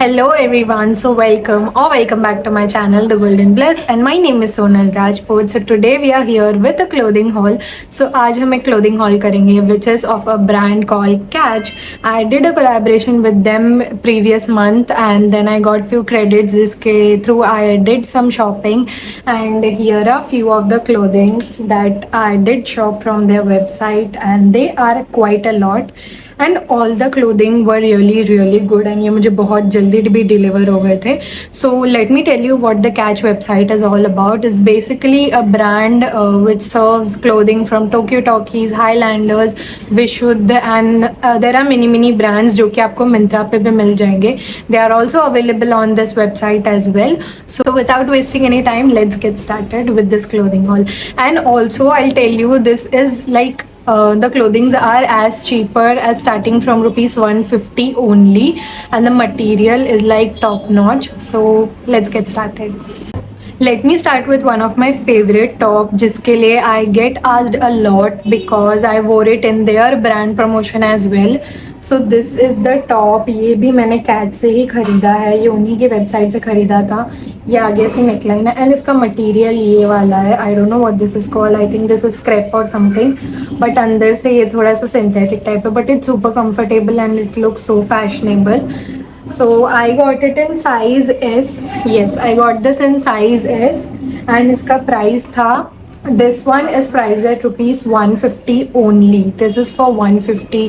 Hello everyone, so welcome back to my channel The Golden Bliss and my name is Sonal Rajput. So today we are here with a clothing haul. So आज हम एक clothing haul करेंगे which is of a brand called Catch. I did a collaboration with them previous month and then I got few credits जिसके through I did some shopping and here are few of the clothings that I did shop from their website and they are quite a lot. And all the clothing were really really good and ये मुझे बहुत जल्दी भी deliver हो गए थे. So let me tell you what the catch website is all about. Is basically a brand which serves clothing from Tokyo Talkies, Highlanders, Vishudh and there are mini brands जो कि आपको मिंत्रा पे भी मिल जाएंगे. They are also available on this website as well. So without wasting any time, let's get started with this clothing haul. And also I'll tell you, this is like the clothings are as cheaper as starting from rupees 150 only and the material is like top notch. So let's get started. Let me start with one of my favorite top जिसके लिए I get asked a lot because I wore it in their brand promotion as well. So this is the top. ये भी मैंने catch से ही ख़रीदा है, ये उन्हीं की वेबसाइट से ख़रीदा था. ये आगे से नेकलाइन है एंड इसका मटेरियल ये वाला है. आई don't know what this is called, I think this is crepe और समथिंग, बट अंदर से ये थोड़ा सा सिंथेटिक टाइप है, but it's super comfortable and it looks so fashionable. So I got it in size S. Yes, I got this in size S and इसका price था, this one is priced at rupees 150 only. This is for 150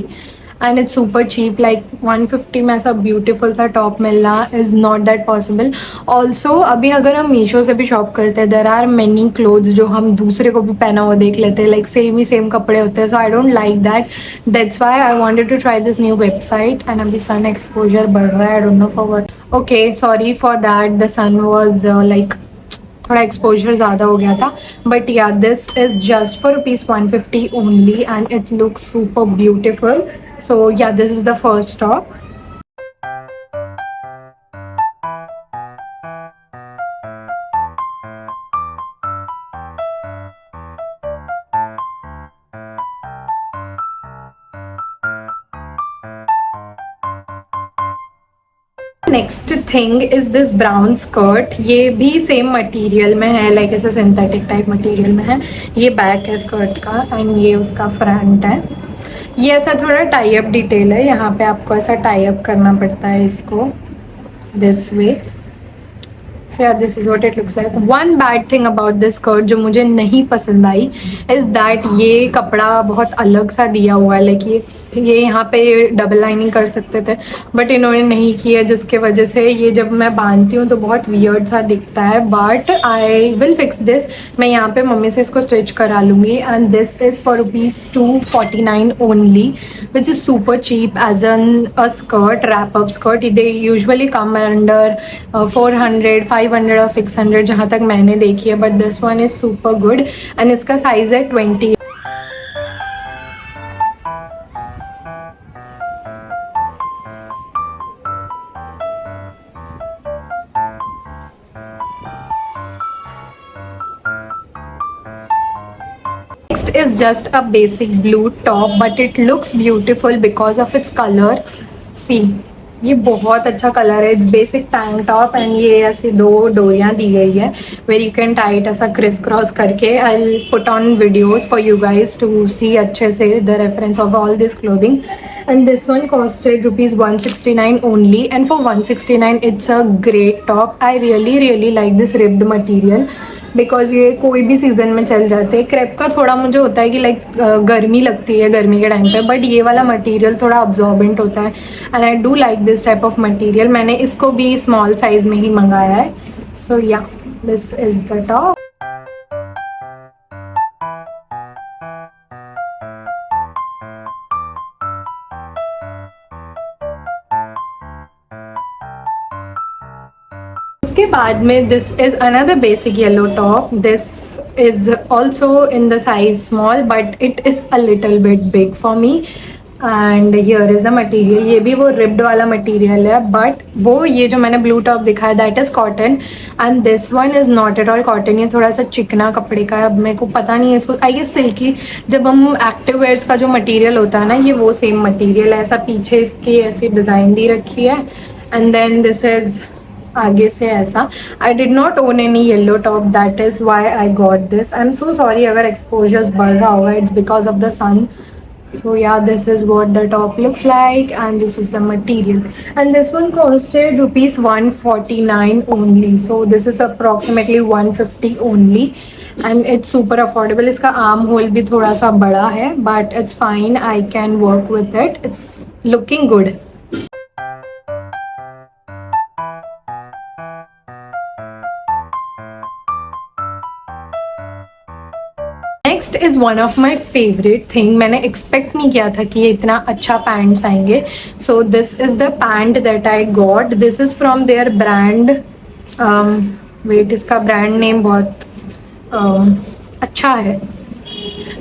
and it's super cheap. Like 150 में ऐसा beautiful सा top मिलना is not that possible. Also अभी अगर हम मीशो से भी शॉप करते हैं, there are many clothes जो हम दूसरे को भी पहना हुआ देख लेते हैं, like सेम कपड़े होते हैं. So I don't like that. That's why I wanted to try this new website. And अभी sun exposure बढ़ रहा है, I don't know for what. Okay, sorry for that. The sun was like थोड़ा exposure ज़्यादा हो गया था, but yeah this is just for rupees 150 only and it looks super beautiful. So yeah this is the first top. Next thing is this brown skirt. ये भी same material में है, like ऐसा सिंथेटिक टाइप मटेरियल में है. ये back है skirt का एंड ये उसका फ्रंट है. ये ऐसा थोड़ा टाई अप डिटेल है, यहाँ पे आपको ऐसा टाई अप करना पड़ता है इसको this way. So yeah this is what it looks like. One bad thing about this skirt जो मुझे नहीं पसंद आई इज़ दैट ये कपड़ा बहुत अलग सा दिया हुआ है. लाइक ये यहाँ पे डबल लाइनिंग कर सकते थे बट इन्होंने नहीं किया, जिसके वजह से ये जब मैं बांधती हूँ तो बहुत वियर्ड सा दिखता है. But I will fix this. मैं यहाँ पे मम्मी से इसको स्टिच करा लूँगी and this is for rupees 249 only which is super cheap as an a skirt, wrap up skirt. They usually come under 400, 500 और 600 जहाँ तक मैंने देखी है, but this one is super good and इसका साइज़ है 20. Next is just a basic blue top but it looks beautiful because of its color. See, ये बहुत अच्छा कलर है. It's basic tank top and ये ऐसे दो डोरियाँ दी गई है वेर यू कैन टाइट ऐसा क्रिस क्रॉस करके. I will put on videos for you guys to see अच्छे से the reference of all this clothing. and this one costed rupees 169 only and for 169 it's a great top. I really like this ribbed material because ये कोई भी season में चल जाते हैं. Crepe का थोड़ा मुझे होता है कि लाइक गर्मी लगती है गर्मी के टाइम पे, बट ये वाला मटेरियल थोड़ा अब्जॉर्बेंट होता है and I do like this type of material. मैंने इसको भी स्मॉल साइज़ में ही मंगाया है. सो yeah this is the top. उसके बाद में this is another basic yellow top. This is also in the size small but it is a little bit big for me and here is the material. ये भी वो ribbed वाला material है but वो ये जो मैंने ब्लू टॉप दिखाया that is cotton and this one is not at all cotton. ये थोड़ा सा चिकना कपड़े का है. अब मेरे को पता नहीं है इसको, आई गेस सिल्की. जब हम एक्टिव वेयर्स का जो मटेरियल होता है ना, ये वो सेम मटेरियल है. ऐसा पीछे इसकी ऐसी डिज़ाइन दी रखी है एंड देन दिस इज आगे से ऐसा. I did not own any yellow top, that is why I got this. I am so sorry अगर एक्सपोजर्स बढ़ रहा होगा, it's because of the sun. So yeah, this is what the top looks like, and this is the material. And this one costed rupees 149 only. So this is approximately 150 only, and it's super affordable. इसका arm hole भी थोड़ा सा बड़ा है, but it's fine. I can work with it. It's looking good. Next is one of my favourite thing. मैंने expect नहीं किया था कि ये इतना अच्छा पैंट्स आएंगे. So this is the pant that I got. This is from their brand. Wait, इसका ब्रांड नेम बहुत अच्छा है.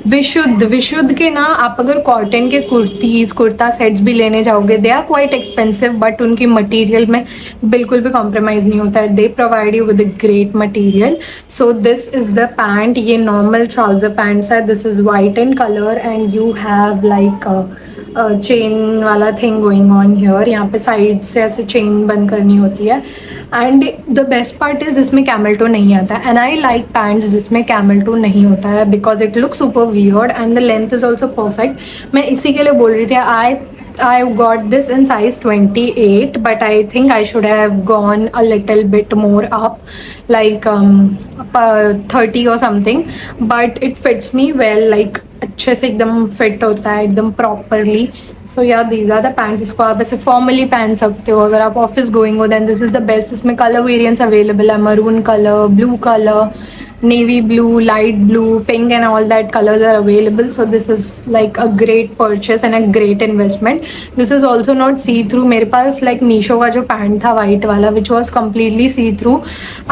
विशुद्ध. विशुद्ध के ना आप अगर कॉटन के कुर्तीज़ कुर्ता सेट्स भी लेने जाओगे, they are quite expensive, but उनकी मटेरियल में बिल्कुल भी कॉम्प्रोमाइज़ नहीं होता है. They provide you with a great material. So this is the pant. ये नॉर्मल ट्राउज़र पैंट्स है. This is white in colour and you have like chain वाला थिंग गोइंग ऑन हियर. यहाँ पे साइड से ऐसे चेन बंद करनी होती है. And the best part is जिसमें कैमल टो नहीं आता है. एंड आई लाइक पैंट्स जिसमें कैमल टो नहीं होता है, because it look super weird and the length is also perfect. मैं इसी के लिए बोल रही थी. I got this in size 28, but I think I should have gone a little bit more up, like 30 or something. But it fits me well, like अच्छे से एकदम फिट होता है एकदम प्रॉपरली. सो या दीज आर द पैंट्स. इसको आप ऐसे फॉर्मली पहन सकते हो अगर आप ऑफिस गोइंग हो, then this is the best. इसमें कलर वेरिएंट्स अवेलेबल है. Maroon colour, blue colour, navy blue, light blue, pink, and all that colors are available. So this is like a great purchase and a great investment. This is also not see through. मेरे पास like Meesho का जो pant था white वाला, which was completely see through.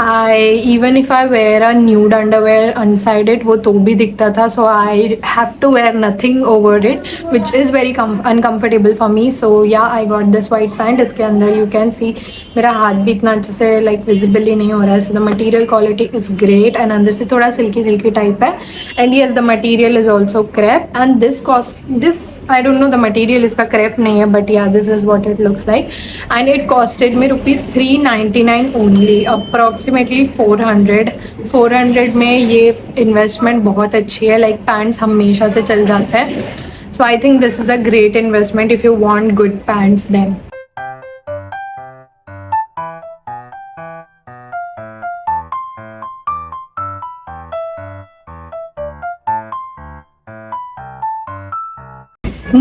I even if I wear a nude underwear inside it, वो तो भी दिखता था. So I have to wear nothing over it, which is very uncomfortable for me. So yeah, I got this white pant. इसके अंदर you can see मेरा हाथ भी इतना अच्छे से like visible ही नहीं हो रहा है. So the material quality is great and अंदर से थोड़ा सिल्की सिल्की टाइप है. And yes the material is also crepe. And this I don't know the material इसका क्रेप नहीं है, but yeah this is what it looks like. And it costed में ₹399 only, approximately 400 में. ये investment बहुत अच्छी है. लाइक पैंट्स हमेशा से चल जाता है. So I think this is a great investment if you want good pants then.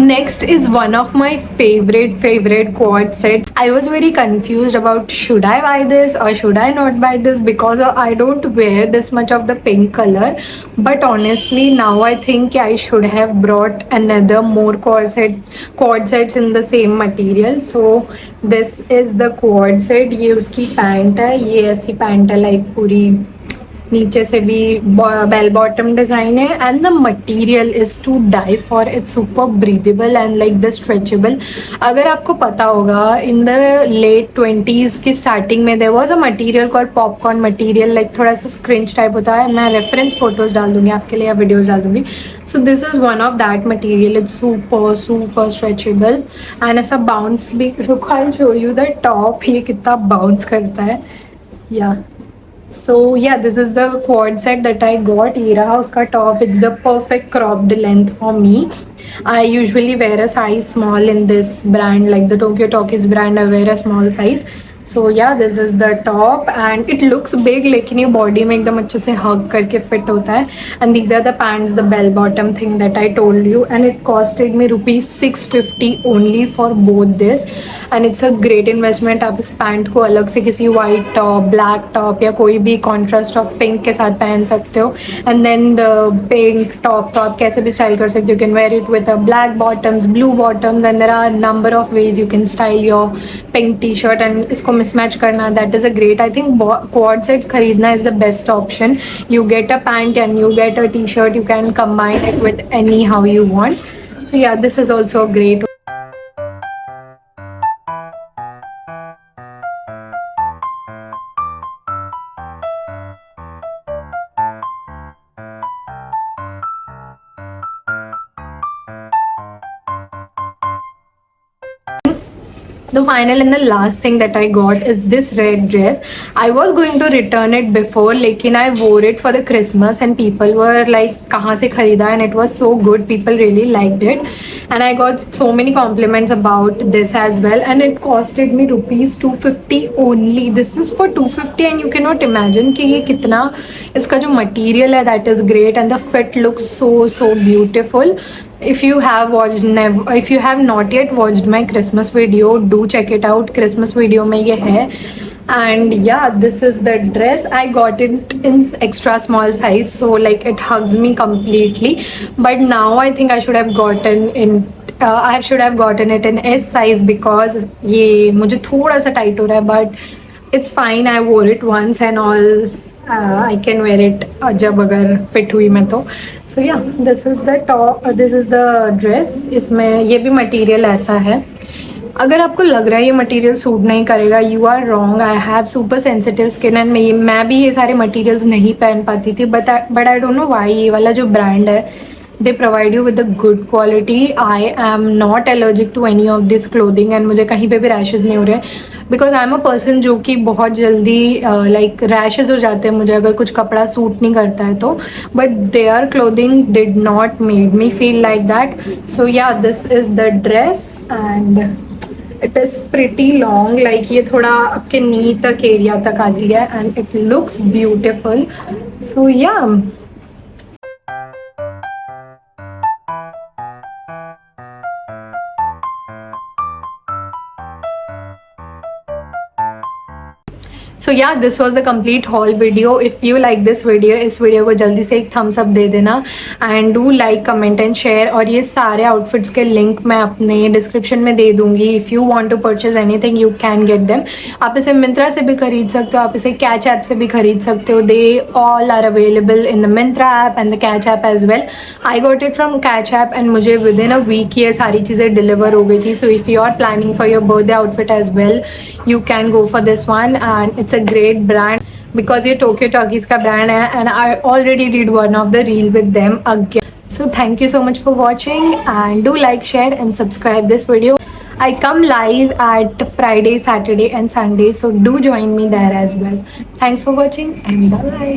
Next is one of my favorite quad set. I was very confused about should I buy this or should I not buy this, because I don't wear this much of the pink color. But honestly now I think I should have brought another more quad sets in the same material. So this is the quad set. ये उसकी pant है. ये ऐसी pant है like पूरी नीचे से भी बेल बॉटम डिज़ाइन है. And the material is to die for. It's super breathable and like the stretchable. अगर आपको पता होगा इन द लेट 20s की स्टार्टिंग में there was a material called popcorn material. Like थोड़ा सा स्क्रिंच टाइप होता है. मैं रेफरेंस फोटोज़ डाल दूँगी आपके लिए या वीडियोज़ डाल दूँगी. सो this is one of that material. It's super stretchable and ऐसा बाउंस भी. I show you the top. ये कितना बाउंस करता है. या so yeah, this is the quad set that I got. ये रहा उसका top. It's the perfect cropped length for me. I usually wear a size small in this brand, like the Tokyo Talkies brand. I wear a small size. So yeah, this is the top and it looks big, लेकिन ये body में एकदम अच्छे से hug करके fit होता है. And these are the pants, the bell bottom thing that I told you, and it costed me ₹650 only for both this. And it's a great investment. आप इस पैंट को अलग से किसी white top, black top या कोई भी contrast of pink के साथ पहन सकते हो. And then the pink top तो आप कैसे भी style कर सकते हो. You can wear it with a black bottoms, blue bottoms, and there are a number of ways you can style your pink t-shirt. And इसको mismatch करना, that is a great. I think quad sets खरीदना is the best option. You get a pant and you get a t-shirt. You can combine it with any how you want. So yeah, this is also great. The final and the last thing that I got is this red dress. I was going to return it before, लेकिन I wore it for the Christmas and people were like कहाँ से खरीदा, and it was so good. People really liked it and I got so many compliments about this as well, and it costed me rupees 250 only. This is for 250 and you cannot imagine कि ये कितना इसका जो material है that is great and the fit looks so beautiful. If you have if you have not yet watched my Christmas video, do check it out. Christmas video में ये है. And yeah, this is the dress. I got it in extra small size, so like it hugs me completely. But now I think I should have gotten in I should have gotten it in S size because ये मुझे थोड़ा सा tight हो रहा है, but it's fine. I wore it once and all. I can wear it जब अगर fit हुई मैं तो. So yeah, this is the top. This is the dress. इसमें ये भी material ऐसा है. अगर आपको लग रहा है ये मटेरियल सूट नहीं करेगा, you are wrong. I have super sensitive skin and मैं भी ये सारे मटेरियल्स नहीं पहन पाती थी, but I don't know why. ये वाला जो ब्रांड है, they provide you with the good quality. I am not allergic to any of this clothing and मुझे कहीं पे भी रैशेज नहीं हो रहे, because I am a person जो कि बहुत जल्दी लाइक रैशेज हो जाते हैं मुझे अगर कुछ कपड़ा सूट नहीं करता है तो. But their clothing did not made me feel like that. So yeah, this is the dress and it is pretty long. Like ये थोड़ा आपके नी तक एरिया तक आती है and it looks beautiful. So yeah, so yeah, this was the complete haul video. If you like this video, इस वीडियो को जल्दी से एक थम्स अप दे देना and do like, comment and share. और ये सारे आउटफिट्स के लिंक मैं अपने डिस्क्रिप्शन में दे दूँगी. If you want to purchase anything you can get them. आप इसे मिंत्रा से भी खरीद सकते हो, आप इसे कैच ऐप से भी खरीद सकते हो. They all are available in the Myntra app and the Catch app as well. I got it from Catch app and मुझे विद इन अ वीक ये सारी चीज़ें डिलीवर हो गई थी. So if you are planning for your birthday outfit as well, you can go for this one, and it's a great brand because ये Tokyo Talkies का brand है and I already did one of the reel with them again. So thank you so much for watching and do like, share and subscribe this video. I come live at Friday, Saturday and Sunday, so do join me there as well. Thanks for watching and bye.